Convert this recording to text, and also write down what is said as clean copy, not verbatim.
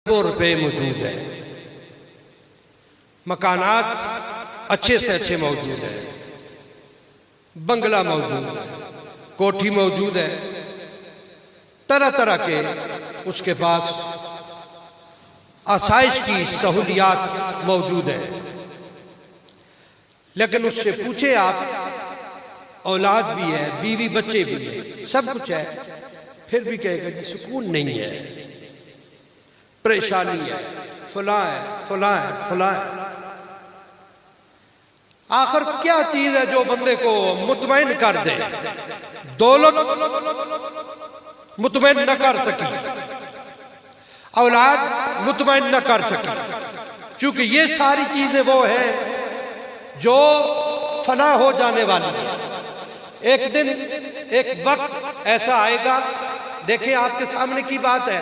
روپے موجود ہے، مکانات اچھے سے اچھے موجود ہیں، بنگلہ موجود ہے، کوٹھی موجود ہے، طرح طرح کے اس کے پاس آسائش کی سہولیات موجود ہے. لیکن اس سے پوچھے آپ، اولاد بھی ہے، بیوی بچے بھی ہیں، سب کچھ ہے، پھر بھی کہے گا جی سکون نہیں ہے، پریشانی ہے، فلاں ہے، فلاں ہے، فلاں ہے. آخر کیا چیز ہے جو بندے کو مطمئن کر دے؟ دولت مطمئن نہ کر سکی، اولاد مطمئن نہ کر سکی، چونکہ یہ ساری چیزیں وہ ہیں جو فنا ہو جانے والی ہیں. ایک دن ایک وقت ایسا آئے گا، دیکھیں آپ کے سامنے کی بات ہے،